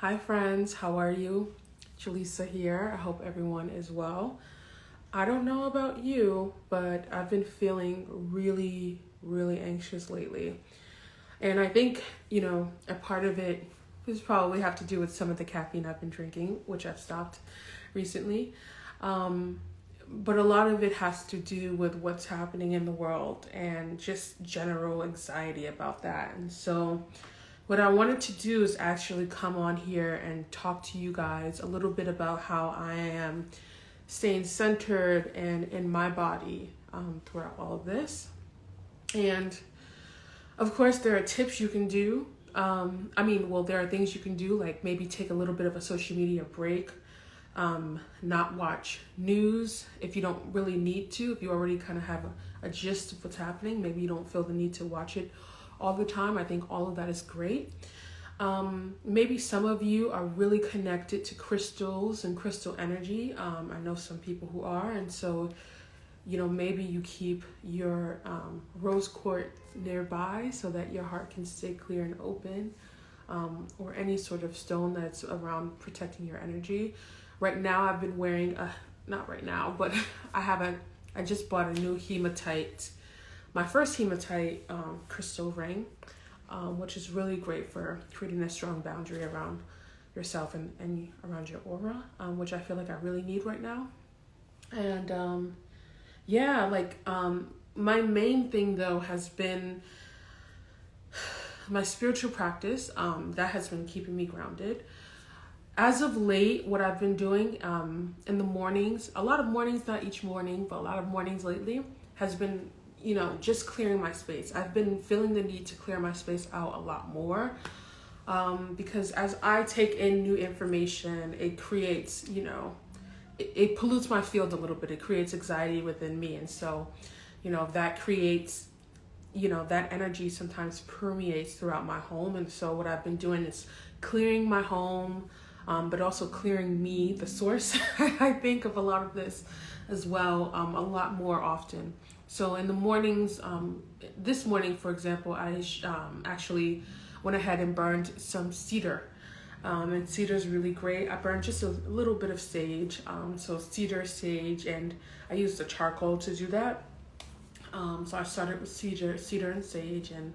Hi friends, how are you? Jaleesa here. I hope everyone is well. I don't know about you, but I've been feeling really anxious lately. And I think, a part of it is probably have to do with some of the caffeine I've been drinking, which I've stopped recently. Um, but a lot of it has to do with what's happening in the world and just general anxiety about that. And so what I wanted to do is actually come on here and talk to you guys a little bit about how I am staying centered and in my body throughout all of this. And of course, there are tips you can do. There are things you can do, like maybe take a little bit of a social media break, not watch news if you don't really need to. If you already kind of have a gist of what's happening, maybe you don't feel the need to watch it all the time. I think all of that is great. Maybe some of you are really connected to crystals and crystal energy. I know some people who are, and so maybe you keep your rose quartz nearby so that your heart can stay clear and open, or any sort of stone that's around protecting your energy. Right now, I've been wearing not right now, but I just bought a new hematite, my first hematite crystal ring, which is really great for creating a strong boundary around yourself and around your aura, which I feel like I really need right now. And my main thing though has been my spiritual practice. That has been keeping me grounded. As of late, what I've been doing in the mornings, a lot of mornings, not each morning, but a lot of mornings lately, has been, just clearing my space. I've been feeling the need to clear my space out a lot more, because as I take in new information, it creates, it pollutes my field a little bit. It creates anxiety within me. And so, that creates, that energy sometimes permeates throughout my home. And so what I've been doing is clearing my home, but also clearing me, the source, I think, of a lot of this as well, a lot more often. So in the mornings, this morning, for example, I actually went ahead and burned some cedar. And cedar is really great. I burned just a little bit of sage, so cedar, sage, and I used the charcoal to do that. So I started with cedar and sage, and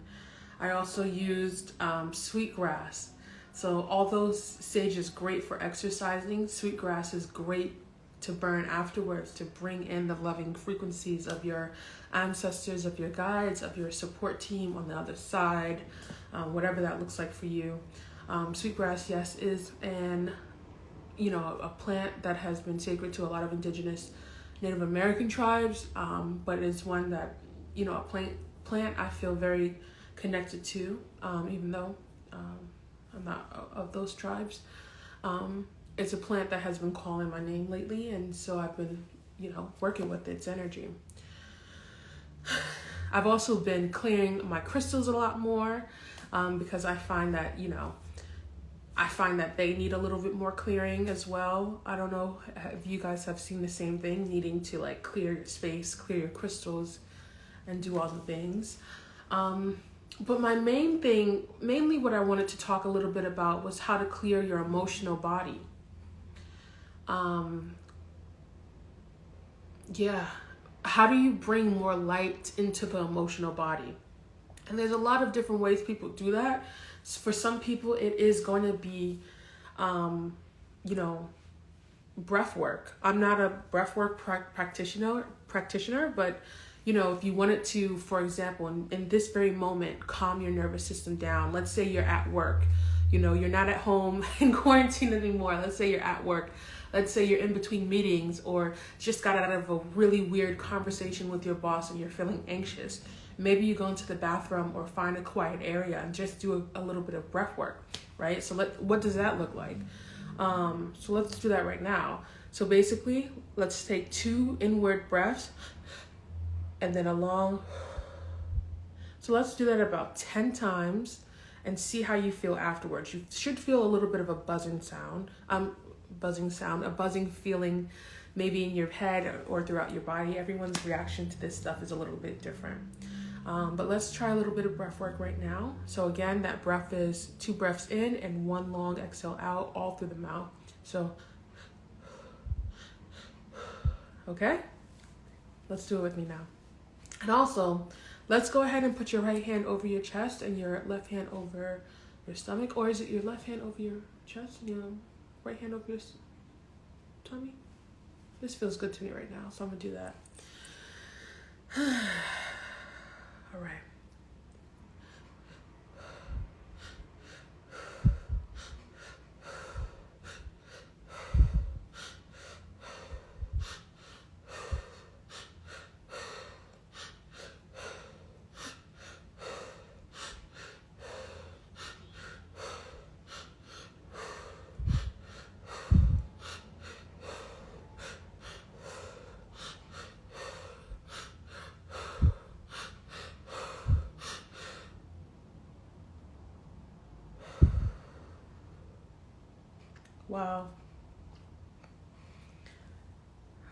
I also used sweetgrass. So although sage is great for exercising, sweetgrass is great to burn afterwards to bring in the loving frequencies of your ancestors, of your guides, of your support team on the other side, whatever that looks like for you. Sweetgrass, yes, is a plant that has been sacred to a lot of indigenous Native American tribes, but it's one that, a plant I feel very connected to, even though I'm not of those tribes. It's a plant that has been calling my name lately, and so I've been, working with its energy. I've also been clearing my crystals a lot more, because I find that, they need a little bit more clearing as well. I don't know if you guys have seen the same thing, needing to like clear your space, clear your crystals, and do all the things. But my mainly what I wanted to talk a little bit about was how to clear your emotional body. How do you bring more light into the emotional body? And there's a lot of different ways people do that. For some people, it is going to be, breath work. I'm not a breath work practitioner, but, if you wanted to, for example, in this very moment, calm your nervous system down. Let's say you're at work, you're not at home in quarantine anymore. Let's say you're at work. Let's say you're in between meetings or just got out of a really weird conversation with your boss and you're feeling anxious. Maybe you go into the bathroom or find a quiet area and just do a little bit of breath work, right? So what does that look like? So let's do that right now. So basically, let's take 2 inward breaths and then a long. So let's do that about 10 times and see how you feel afterwards. You should feel a little bit of a buzzing feeling maybe in your head or throughout your body. Everyone's reaction to this stuff is a little bit different. But let's try a little bit of breath work right now. So again, that breath is 2 breaths in and 1 long exhale out, all through the mouth. So, okay? Let's do it with me now. And also, let's go ahead and put your right hand over your chest and your left hand over your stomach. Or is it your left hand over your chest and your right hand over your tummy? This feels good to me right now, so I'm going to do that. All right. Wow.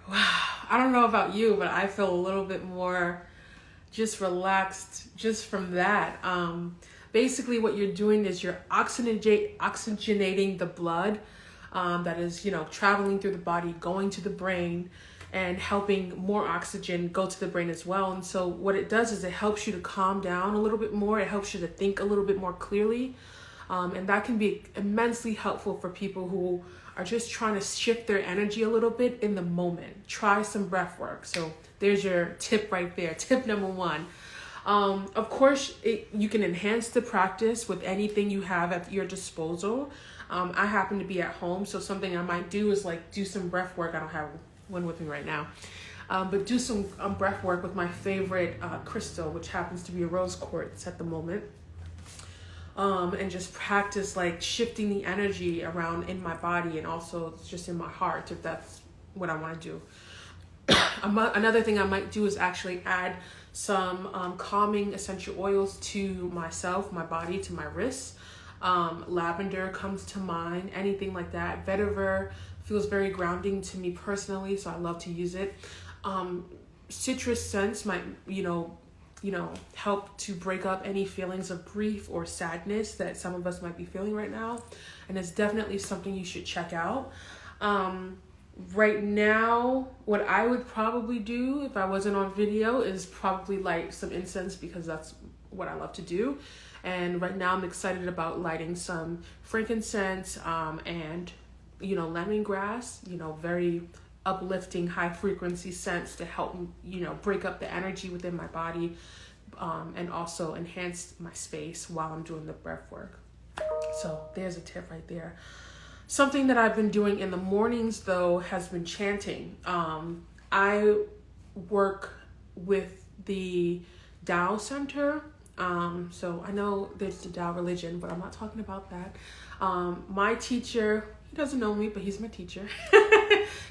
I don't know about you, but I feel a little bit more just relaxed just from that. Basically what you're doing is you're oxygenating the blood that is, traveling through the body, going to the brain, and helping more oxygen go to the brain as well. And so what it does is it helps you to calm down a little bit more. It helps you to think a little bit more clearly. And that can be immensely helpful for people who are just trying to shift their energy a little bit in the moment. Try some breath work. So there's your tip right there. Tip number 1. Of course, you can enhance the practice with anything you have at your disposal. I happen to be at home, so something I might do is do some breath work. I don't have one with me right now. But do some breath work with my favorite crystal, which happens to be a rose quartz at the moment. And just practice shifting the energy around in my body and also just in my heart, if that's what I want to do. Another thing I might do is actually add some calming essential oils to myself, my body, to my wrists. Lavender comes to mind, anything like that. Vetiver feels very grounding to me personally, so I love to use it. Citrus scents might, help to break up any feelings of grief or sadness that some of us might be feeling right now. And it's definitely something you should check out. Right now, what I would probably do if I wasn't on video is probably light some incense, because that's what I love to do. And right now I'm excited about lighting some frankincense and, lemongrass, very uplifting, high frequency scents to help, break up the energy within my body and also enhance my space while I'm doing the breath work. So there's a tip right there. Something that I've been doing in the mornings, though, has been chanting. I work with the Tao Center. So I know there's the Tao religion, but I'm not talking about that. My teacher, he doesn't know me, but he's my teacher.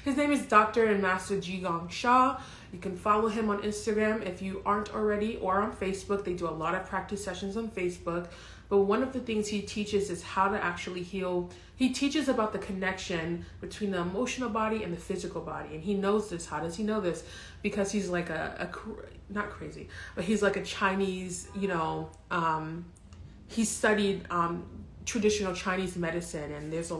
His name is Dr. and Master Jigong Shah. You can follow him on Instagram if you aren't already, or on Facebook. They do a lot of practice sessions on Facebook. But one of the things he teaches is how to actually heal. He teaches about the connection between the emotional body and the physical body. And he knows this. How does he know this? Because he's like not crazy, but he's like a Chinese, he studied traditional Chinese medicine, and there's a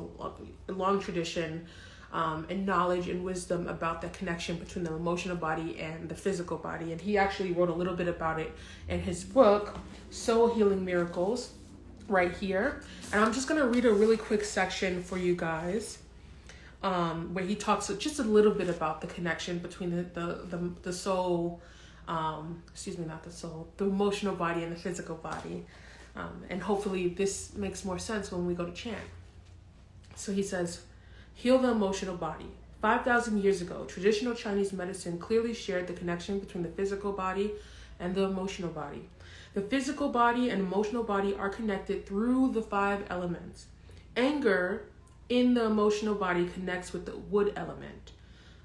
long tradition and knowledge and wisdom about the connection between the emotional body and the physical body. And he actually wrote a little bit about it in his book, Soul Healing Miracles, right here. And I'm just going to read a really quick section for you guys where he talks just a little bit about the connection between the soul, the emotional body and the physical body. And hopefully this makes more sense when we go to chant. So he says, heal the emotional body. 5,000 years ago, traditional Chinese medicine clearly shared the connection between the physical body and the emotional body. The physical body and emotional body are connected through the 5 elements. Anger in the emotional body connects with the wood element.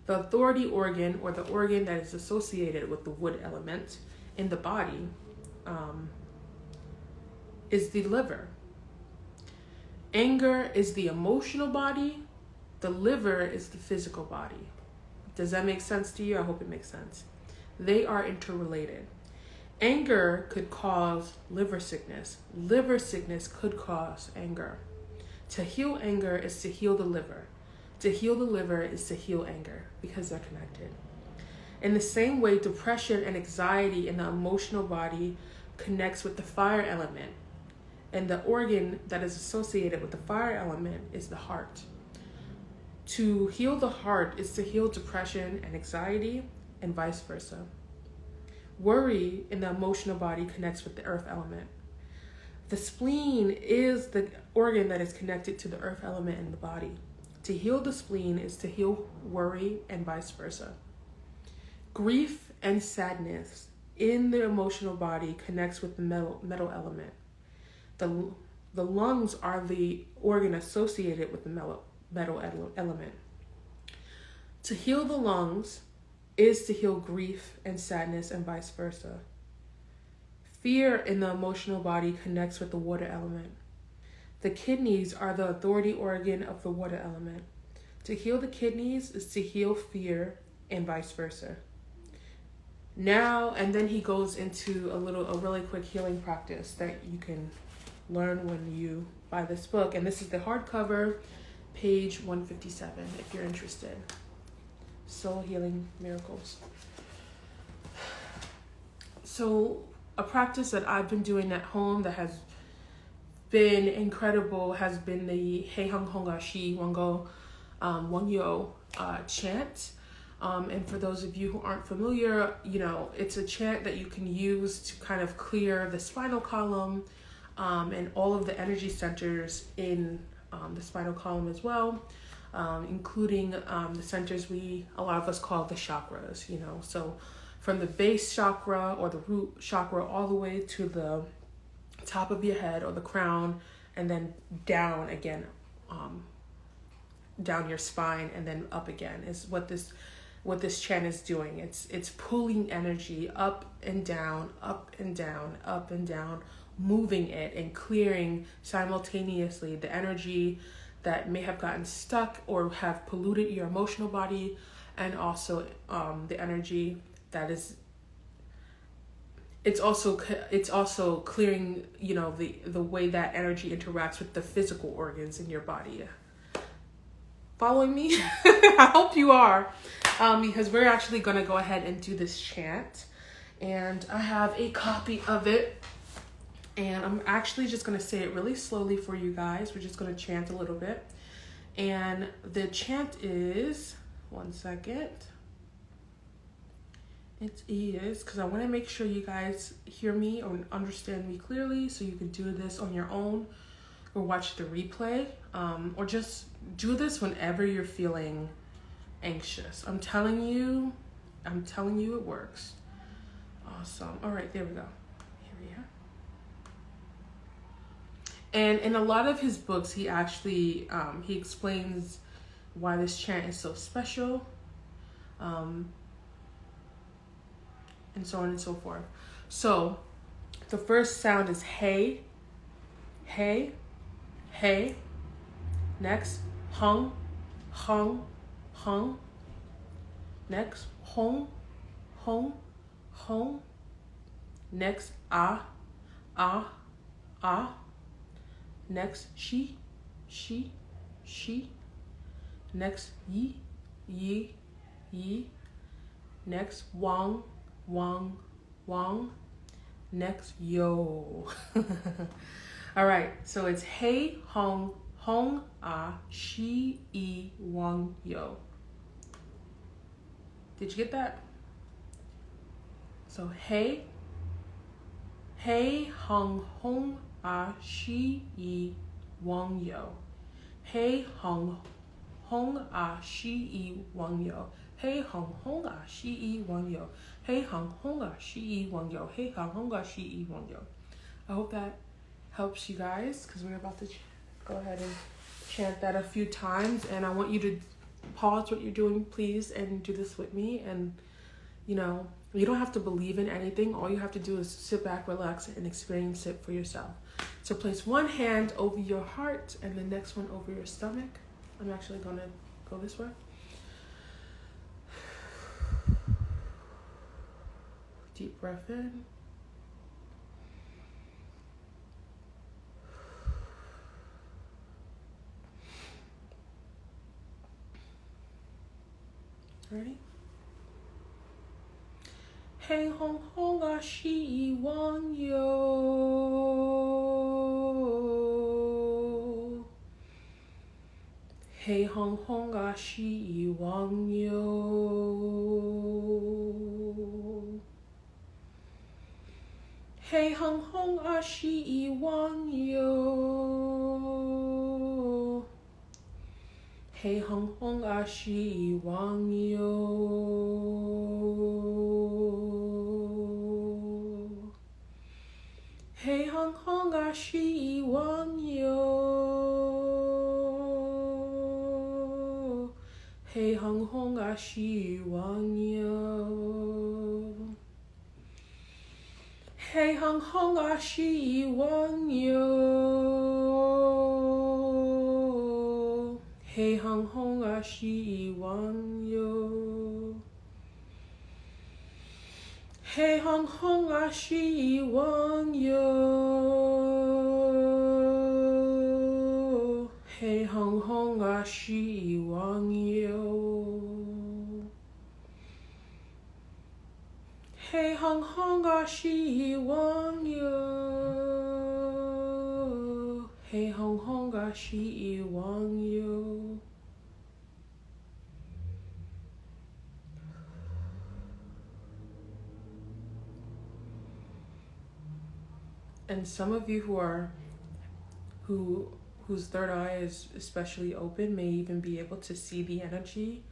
The authority organ, or the organ that is associated with the wood element in the body, is the liver. Anger is the emotional body. The liver is the physical body. Does that make sense to you? I hope it makes sense. They are interrelated. Anger could cause liver sickness. Liver sickness could cause anger. To heal anger is to heal the liver. To heal the liver is to heal anger, because they're connected. In the same way, depression and anxiety in the emotional body connects with the fire element. And the organ that is associated with the fire element is the heart. To heal the heart is to heal depression and anxiety, and vice versa. Worry in the emotional body connects with the earth element. The spleen is the organ that is connected to the earth element in the body. To heal the spleen is to heal worry, and vice versa. Grief and sadness in the emotional body connects with the metal element. The lungs are the organ associated with the metal element. To heal the lungs is to heal grief and sadness, and vice versa. Fear in the emotional body connects with the water element. The kidneys are the authority organ of the water element. To heal the kidneys is to heal fear, and vice versa. Now, and then he goes into a really quick healing practice that you can learn when you buy this book. And this is the hardcover, page 157, if you're interested. Soul Healing Miracles. So a practice that I've been doing at home that has been incredible has been the Hei Hung Honga Shi Wango Wangyo chant. And for those of you who aren't familiar, it's a chant that you can use to kind of clear the spinal column and all of the energy centers in the spinal column as well, including the centers a lot of us call the chakras, So from the base chakra or the root chakra all the way to the top of your head or the crown, and then down again, down your spine, and then up again is what this chant is doing. It's pulling energy up and down, up and down, up and down, moving it and clearing simultaneously the energy that may have gotten stuck or have polluted your emotional body, and also the energy that is. It's also clearing, the way that energy interacts with the physical organs in your body. Following me? I hope you are, because we're actually going to go ahead and do this chant. And I have a copy of it. And I'm actually just going to say it really slowly for you guys. We're just going to chant a little bit. And the chant is, one second. It is, because I want to make sure you guys hear me or understand me clearly, so you can do this on your own or watch the replay, or just do this whenever you're feeling anxious. I'm telling you it works. Awesome. All right, there we go. Here we are. And in a lot of his books, he actually, he explains why this chant is so special, and so on and so forth. So the first sound is hey, hey, hey. Next, hung, hung, hung. Next, hong, hong, hong. Next, ah, ah, ah. Next, she, she. Next, yi, yi. Next, wang, wang. Next, yo. All right, so it's hey, hong, ah, shi, wang, yo. Did you get that? So hey, hong, ah, shi, wang, yo. Hey, hong, ah, shi, wang, yo. Hey, hong, ah, shi, wang, yo. Hey, hong, ah, shi, wang, yo. Hey, hong, ah, shi, wang, yo. I hope that helps you guys, because we're about to go ahead and chant that a few times, and I want you to pause what you're doing, please, and do this with me. And you don't have to believe in anything. All you have to do is sit back, relax, and experience it for yourself. So place one hand over your heart and the next one over your stomach. I'm actually gonna go this way. Deep breath in Ready? Hey hong hong ga shi wang yo. Hey hong hong ga shi wang yo. Hey hong hong ga shi wang yo. Hey hong hong ga shi wang yo. Hey hong hong ga shi wang yo. Hey hong hong ga shi wang yo. Hey hong hong ga shi wang yo. Hey hong hong ga shi wang yo. Hey hong hong ga shi wang yo. Hey hong hong ga shi wang yo. Hey hong hong ga shi wang yo. Hey hong hong ga shi wang yo. And some of you whose third eye is especially open may even be able to see the energy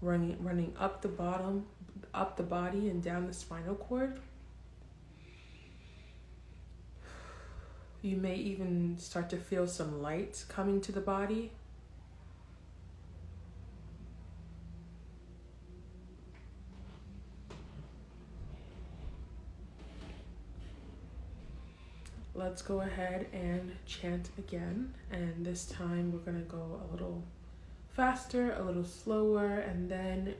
running up the bottom, up the body and down the spinal cord. You may even start to feel some light coming to the body. Let's go ahead and chant again. And this time we're going to go a little faster, a little slower, and then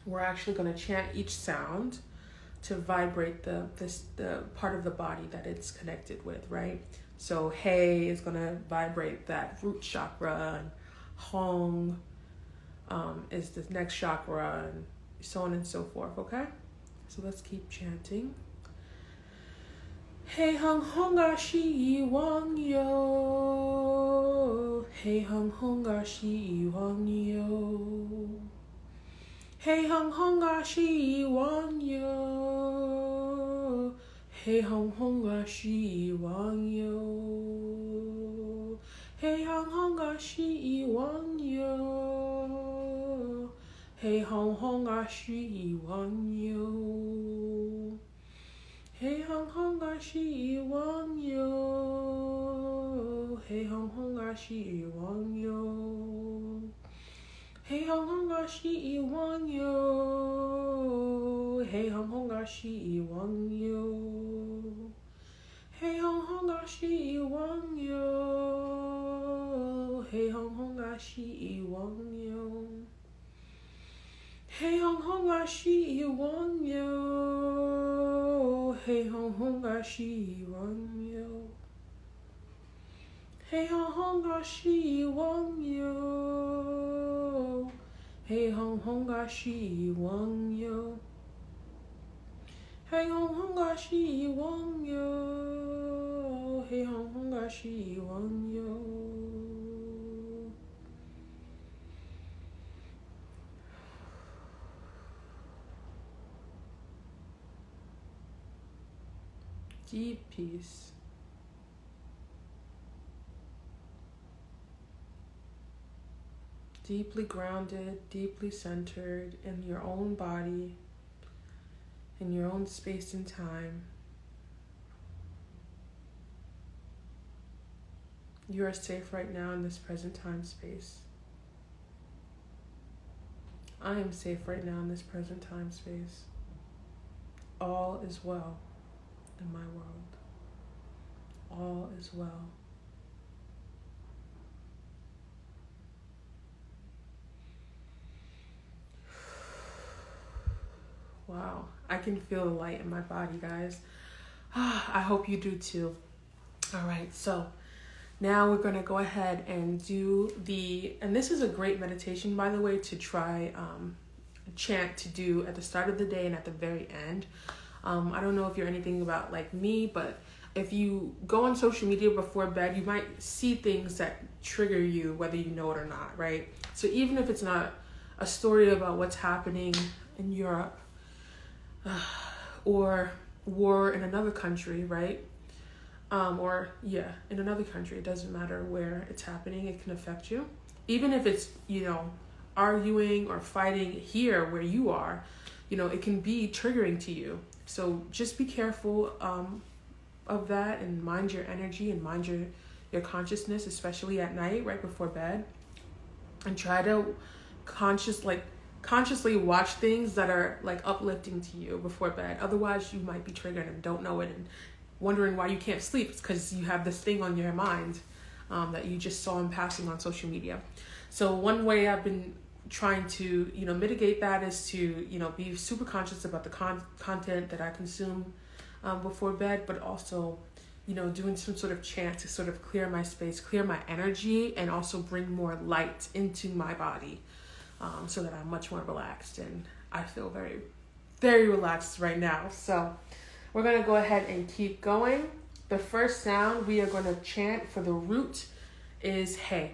we're actually going to chant each sound to vibrate the part of the body that it's connected with, right? So hey is going to vibrate that root chakra, and hong is the next chakra, and so on and so forth, okay? So let's keep chanting. Hey hong hong ga shi wang yo. Hey hong hong ga shi wang yo. Hey hong hong ga shi wang yo. Hey hong hong ga shi wang yo. Hey hong hong ga shi wang yo. Hey hong hong ga shi wang yo. Hey hong hong ga shi wang yo. Hey hong hong ga shi wang yo. Hey hong hong ga shi wang yo. Hey hong hong ga shi wang yo. Hey hong hong ga shi wang yo. Hey hong hong ga shi wang yo. Hey hong hong ga shi wang yo. Hey hong hong ga shi wang yo. Hey hong hong ga shi wang yo. Hey hong hong ga shi wang yo. Hey hong hong ga shi wang yo. Hey hong hong ga shi wang yo. Deep peace. Deeply grounded, deeply centered in your own body, in your own space and time. You are safe right now in this present time space. I am safe right now in this present time space. All is well in my world. All is well. Wow, I can feel the light in my body, guys. I hope you do too. All right, so Now we're going to go ahead and do and this is a great meditation, by the way, to try chant to do at the start of the day and at the very end. I don't know if you're anything about like me, but if you go on social media before bed, you might see things that trigger you, whether you know it or not, right? So even if it's not a story about what's happening in Europe or war in another country, right? In another country, it doesn't matter where it's happening, it can affect you. Even if it's, arguing or fighting here where you are, it can be triggering to you. So just be careful of that, and mind your energy and mind your consciousness, especially at night, right before bed. And try to consciously watch things that are like uplifting to you before bed. Otherwise, you might be triggered and don't know it and wondering why you can't sleep. It's because you have this thing on your mind that you just saw in passing on social media. So one way I've been trying to, mitigate that is to, be super conscious about the content that I consume before bed, but also, doing some sort of chant to sort of clear my space, clear my energy, and also bring more light into my body so that I'm much more relaxed. And I feel very, very relaxed right now. So we're going to go ahead and keep going. The first sound we are going to chant for the root is hey.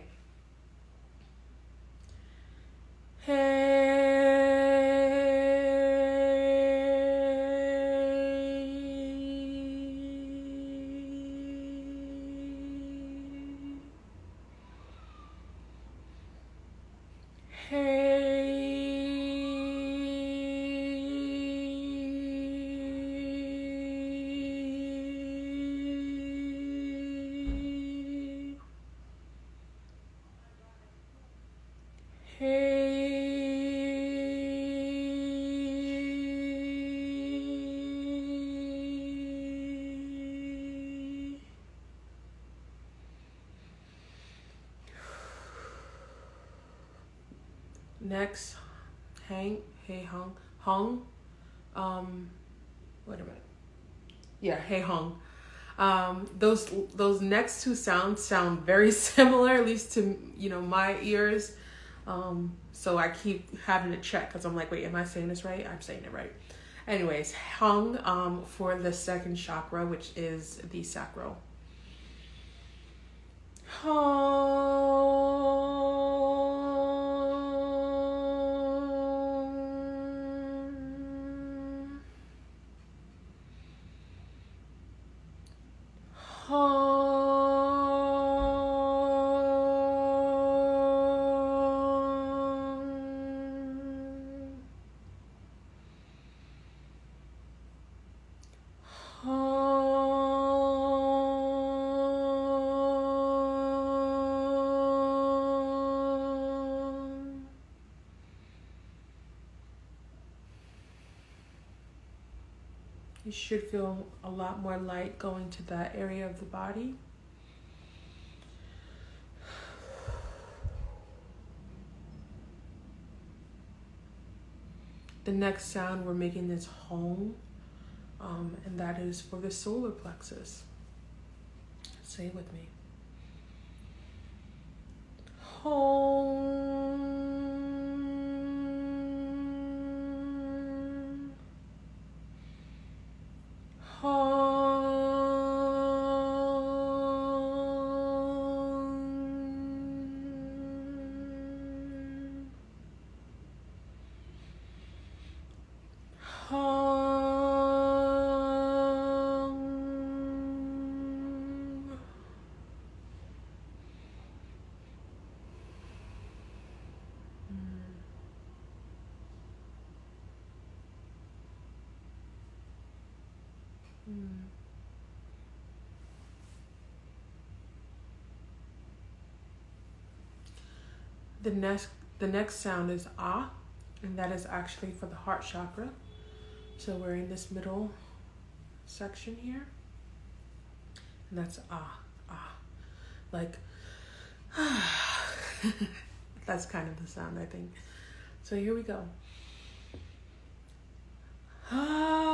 Next, hung. Wait a minute. Yeah, hey hung. Those next two sounds sound very similar, at least to my ears. So I keep having to check because I'm like, wait, am I saying this right? I'm saying it right. Anyways, hung for the second chakra, which is the sacral. You should feel a lot more light going to that area of the body. The next sound we're making is home, and that is for the solar plexus. Say it with me. Home. The next sound is ah, and that is actually for the heart chakra. So we're in this middle section here, and that's ah, like that's kind of the sound, I think. So here we go. Ah.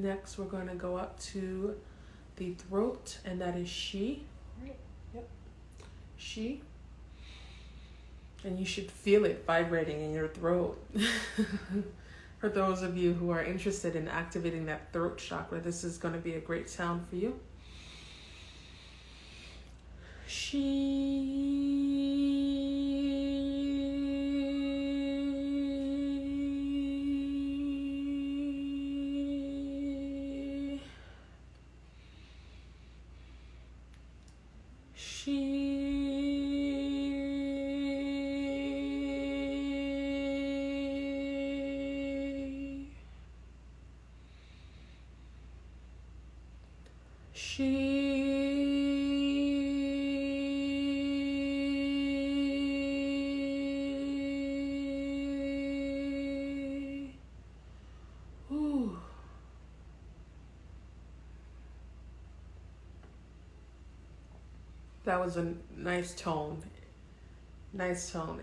Next, we're going to go up to the throat, and that is she. Right? Yep. She. And you should feel it vibrating in your throat. For those of you who are interested in activating that throat chakra, this is going to be a great sound for you. That was a nice tone. Nice tone.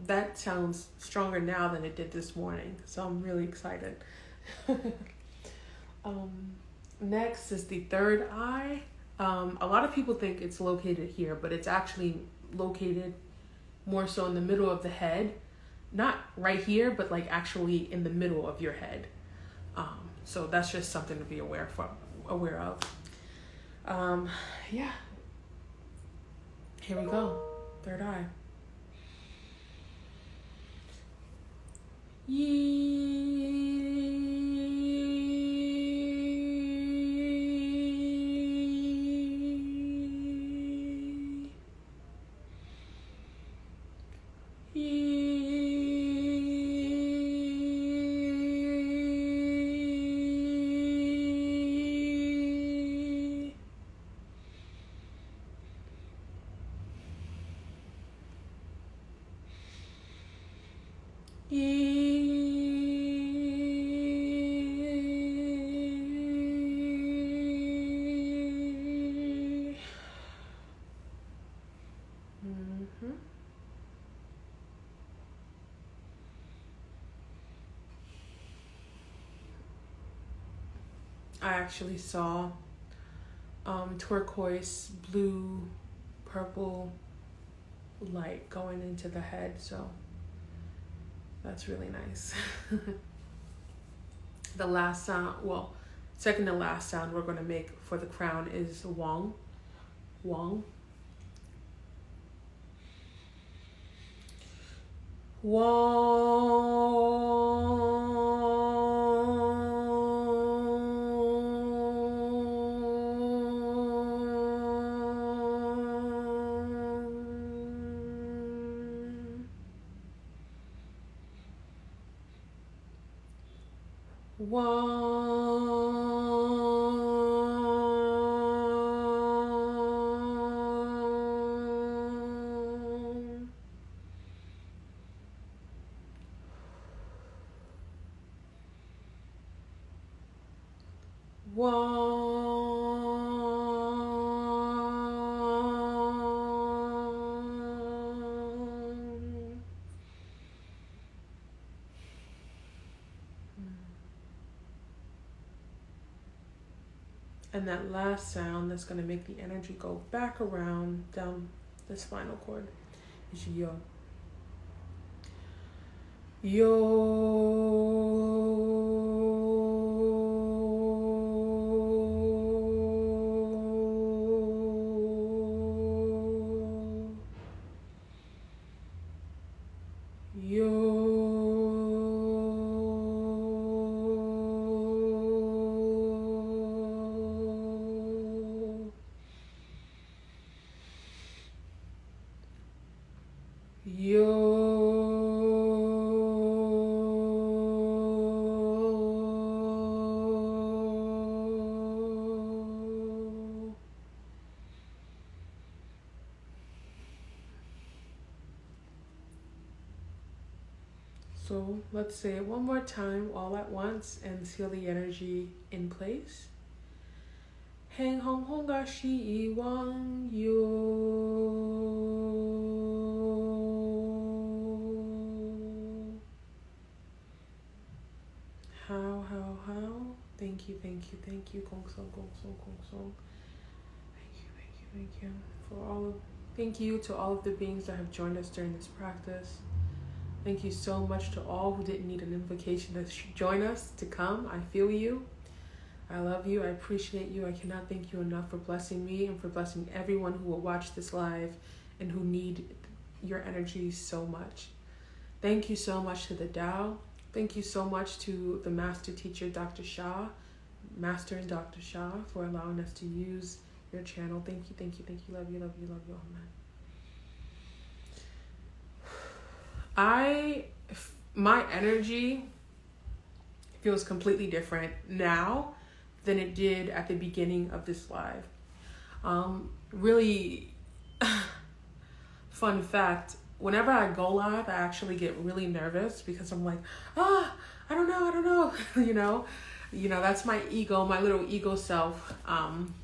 That sounds stronger now than it did this morning, so I'm really excited. Next is the third eye. A lot of people think it's located here, but it's actually located more so in the middle of the head. Not right here, but like actually in the middle of your head. So that's just something to be aware of. Yeah. Here we go. Third eye. I actually saw turquoise, blue, purple light going into the head, so that's really nice. The last sound, second to last sound we're going to make for the crown is Wong. Wong. And that last sound that's going to make the energy go back around down the spinal cord is yo. So let's say it one more time all at once and feel the energy in place. Hang hong hong ga shi wang yo. How. Thank you. thank you. Gong Song, Gong Song, Gong Song. Thank you for all of. Thank you to all of the beings that have joined us during this practice. Thank you so much to all who didn't need an invocation to join us, to come. I feel you. I love you. I appreciate you. I cannot thank you enough for blessing me and for blessing everyone who will watch this live and who need your energy so much. Thank you so much to the Tao. Thank you so much to the master teacher, Dr. Shah, Master and Dr. Shah, for allowing us to use your channel. Thank you, thank you, thank you. Love you, love you, love you. Amen. My energy feels completely different now than it did at the beginning of this live. Really fun fact, whenever I go live, I actually get really nervous because I'm like, I don't know, you know, that's my ego, my little ego self,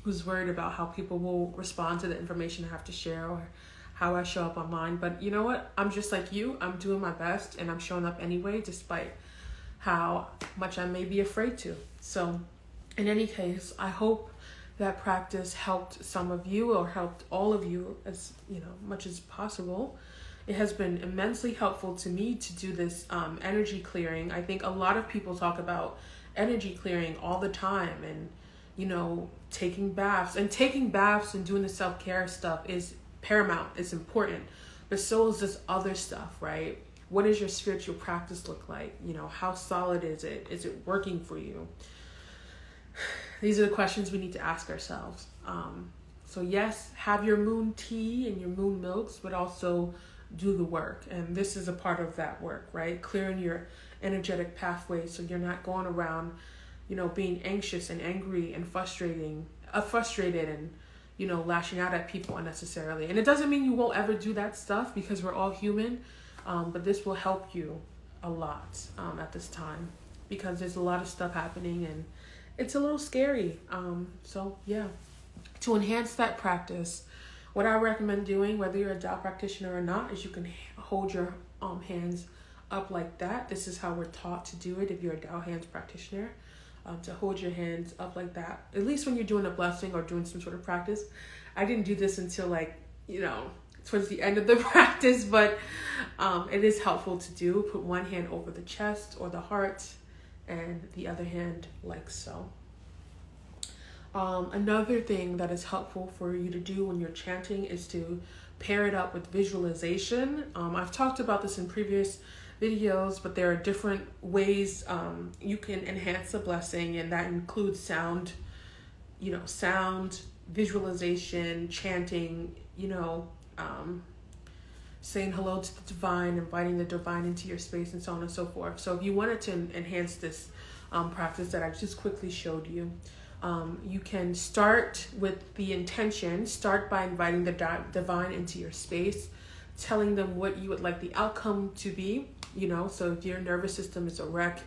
who's worried about how people will respond to the information I have to share or how I show up online. But you know what? I'm just like you. I'm doing my best and I'm showing up anyway, despite how much I may be afraid to. So in any case, I hope that practice helped some of you or helped all of you as much as possible. It has been immensely helpful to me to do this energy clearing. I think a lot of people talk about energy clearing all the time and, taking baths. And taking baths and doing the self-care stuff is paramount. It's important. But so is this other stuff, right? What does your spiritual practice look like? How solid is it? Is it working for you? These are the questions we need to ask ourselves. So yes, have your moon tea and your moon milks, but also do the work. And this is a part of that work, right? Clearing your energetic pathway so you're not going around, being anxious and angry and frustrated and, lashing out at people unnecessarily. And it doesn't mean you won't ever do that stuff because we're all human. But this will help you a lot at this time because there's a lot of stuff happening and it's a little scary. So yeah, to enhance that practice, what I recommend doing, whether you're a Tao practitioner or not, is you can hold your hands up like that. This is how we're taught to do it if you're a Tao hands practitioner, to hold your hands up like that, at least when you're doing a blessing or doing some sort of practice. I didn't do this until towards the end of the practice, but it is helpful to do. Put one hand over the chest or the heart and the other hand like so. Another thing that is helpful for you to do when you're chanting is to pair it up with visualization. I've talked about this in previous videos, but there are different ways you can enhance the blessing, and that includes sound, sound, visualization, chanting, saying hello to the divine, inviting the divine into your space, and so on and so forth. So if you wanted to enhance this practice that I just quickly showed you, you can start with the intention. Start by inviting the divine into your space, telling them what you would like the outcome to be. So if your nervous system is a wreck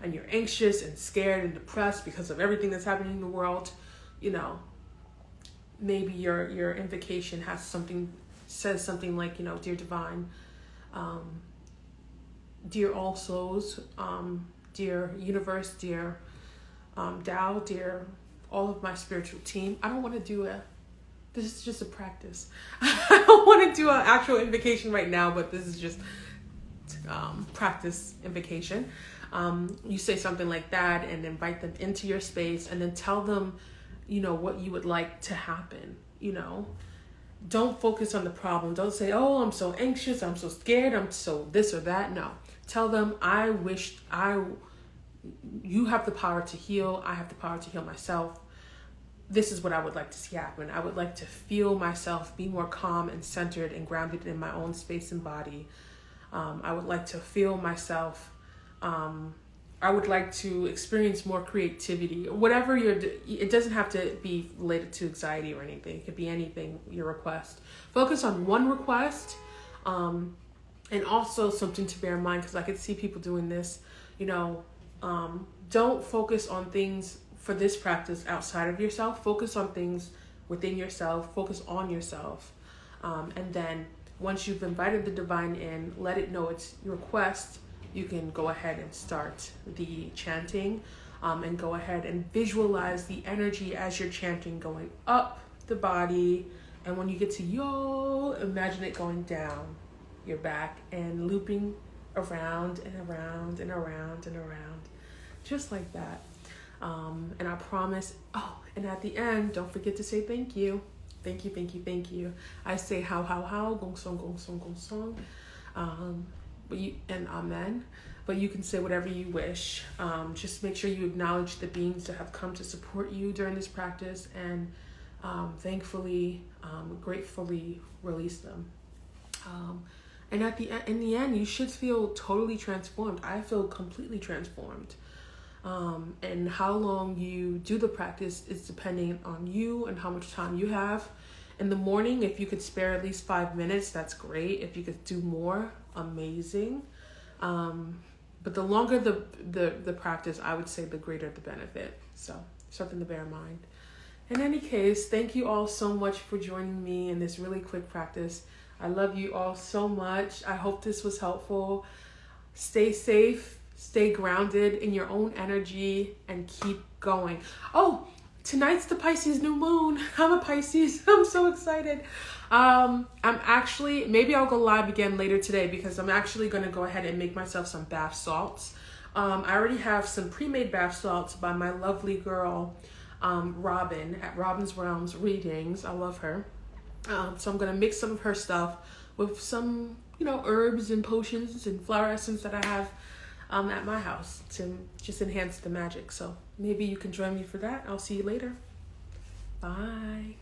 and you're anxious and scared and depressed because of everything that's happening in the world, maybe your invocation says something like, dear divine, dear all souls, dear universe, dear Tao, dear all of my spiritual team. I don't want to do this is just a practice. I don't want to do an actual invocation right now, but this is just practice invocation. You say something like that and invite them into your space and then tell them, what you would like to happen. Don't focus on the problem. Don't say, oh, I'm so anxious, I'm so scared, I'm so this or that. No. Tell them, you have the power to heal. I have the power to heal myself. This is what I would like to see happen. I would like to feel myself be more calm and centered and grounded in my own space and body. I would like to feel myself. I would like to experience more creativity. Whatever it doesn't have to be related to anxiety or anything. It could be anything, your request. Focus on one request. And also something to bear in mind, because I could see people doing this, don't focus on things for this practice outside of yourself. Focus on things within yourself. Focus on yourself. And then once you've invited the divine in, let it know it's your request. You can go ahead and start the chanting. and go ahead and visualize the energy as you're chanting going up the body. And when you get to yo, imagine it going down your back and looping around and around and around and around, just like that. And I promise, and at the end, don't forget to say thank you. Thank you, thank you, thank you. I say how, gong song, and amen. But you can say whatever you wish. Just make sure you acknowledge the beings that have come to support you during this practice, and thankfully, gratefully release them. And in the end, you should feel totally transformed. I feel completely transformed. And how long you do the practice is depending on you and how much time you have. In the morning, if you could spare at least 5 minutes, that's great. If you could do more, amazing. But the longer the practice, I would say the greater the benefit. So something to bear in mind. In any case, thank you all so much for joining me in this really quick practice. I love you all so much. I hope this was helpful. Stay safe, stay grounded in your own energy, and keep going. Oh, tonight's the Pisces new moon. I'm a Pisces. I'm so excited. Maybe I'll go live again later today because I'm actually going to go ahead and make myself some bath salts. I already have some pre-made bath salts by my lovely girl, Robin, at Robin's Realms Readings. I love her. So I'm going to mix some of her stuff with some, herbs and potions and flower essence that I have at my house to just enhance the magic. So maybe you can join me for that. I'll see you later. Bye.